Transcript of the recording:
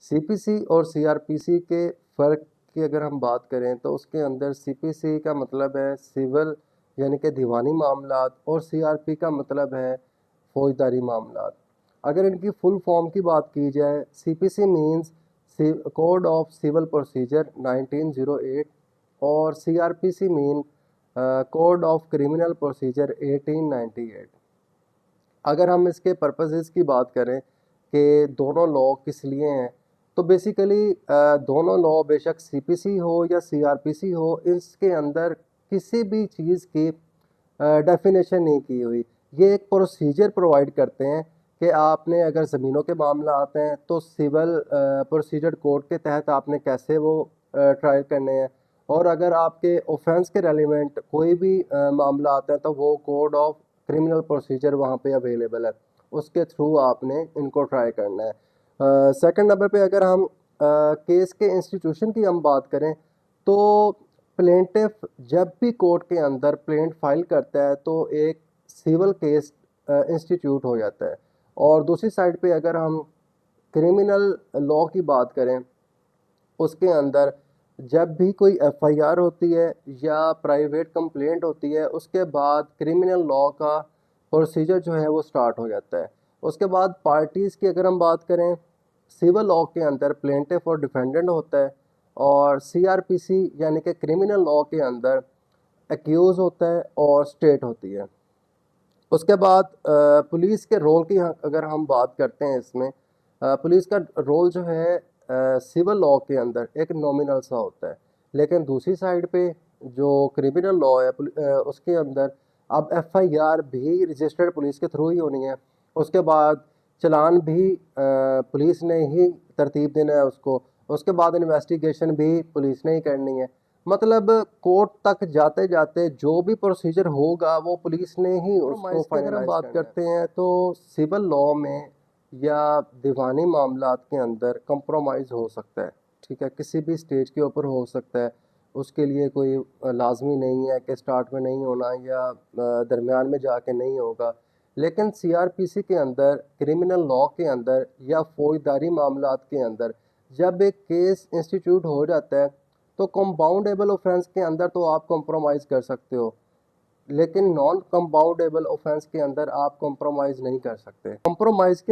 CPC और CrPC के फ़र्क की अगर हम बात करें तो उसके अंदर सीपीसी का मतलब है सिविल यानी कि दीवानी मामलात और सीआरपी का मतलब है फौजदारी मामलात। अगर इनकी फुल फॉर्म की बात की जाए, CPC means code of civil procedure 1908 और CRPC mean code of criminal procedure 1898। अगर हम इसके पर्पसेस की बात करें कि दोनों लॉ किस लिए हैं, तो बेसिकली दोनों लॉ बेशक सीपीसी हो या सीआरपीसी हो, इसके अंदर किसी भी चीज़ की डेफिनेशन नहीं की हुई। ये एक प्रोसीजर प्रोवाइड करते हैं कि आपने अगर ज़मीनों के मामला आते हैं तो सिविल प्रोसीजर कोड के तहत आपने कैसे वो ट्रायल करने हैं, और अगर आपके ऑफेंस के रेलिवेंट कोई भी मामला आता है तो वो कोड ऑफ क्रिमिनल प्रोसीजर वहाँ पे अवेलेबल है, उसके थ्रू आपने इनको ट्राई करना है। सेकंड नंबर पे अगर हम केस के इंस्टीट्यूशन की हम बात करें तो प्लेंटिफ जब भी कोर्ट के अंदर प्लेंट फाइल करता है तो एक सिविल केस इंस्टीट्यूट हो जाता है। और दूसरी साइड पे अगर हम क्रिमिनल लॉ की बात करें, उसके अंदर जब भी कोई एफआईआर होती है या प्राइवेट कंप्लेंट होती है, उसके बाद क्रिमिनल लॉ का प्रोसीजर जो है वो स्टार्ट हो जाता है। उसके बाद पार्टीज़ की अगर हम बात करें, सिविल लॉ के अंदर प्लेंटिफ और डिफेंडेंट होता है, और सीआरपीसी यानी कि क्रिमिनल लॉ के अंदर एक्यूज होता है और स्टेट होती है। उसके बाद पुलिस के रोल की अगर हम बात करते हैं इसमें, पुलिस का रोल जो है सिविल लॉ के अंदर एक नॉमिनल सा होता है, लेकिन दूसरी साइड पे जो क्रिमिनल लॉ है उसके अंदर अब एफआईआर भी रजिस्टर्ड पुलिस के थ्रू ही होनी है। उसके बाद चालान भी पुलिस ने ही तरतीब देना है उसको, उसके बाद इन्वेस्टिगेशन भी पुलिस ने ही करनी है। मतलब कोर्ट तक जाते जाते जो भी प्रोसीजर होगा वो पुलिस ने ही उसको फाइनलाइज। अगर हम बात करते हैं तो सिविल लॉ में या दीवानी मामलात के अंदर कंप्रोमाइज़ हो सकता है, ठीक है, किसी भी स्टेज के ऊपर हो सकता है। उसके लिए कोई लाजमी नहीं है कि स्टार्ट में नहीं होना या दरमियान में जाके नहीं होगा। लेकिन सीआरपीसी के अंदर, क्रिमिनल लॉ के अंदर या फौजदारी मामलात के अंदर जब एक केस इंस्टीट्यूट हो जाता है तो कंपाउंडेबल ऑफेंस के अंदर तो आप कॉम्प्रोमाइज़ कर सकते हो, लेकिन नॉन कंपाउंडेबल ऑफेंस के अंदर आप कॉम्प्रोमाइज़ नहीं कर सकते। कॉम्प्रोमाइज़ के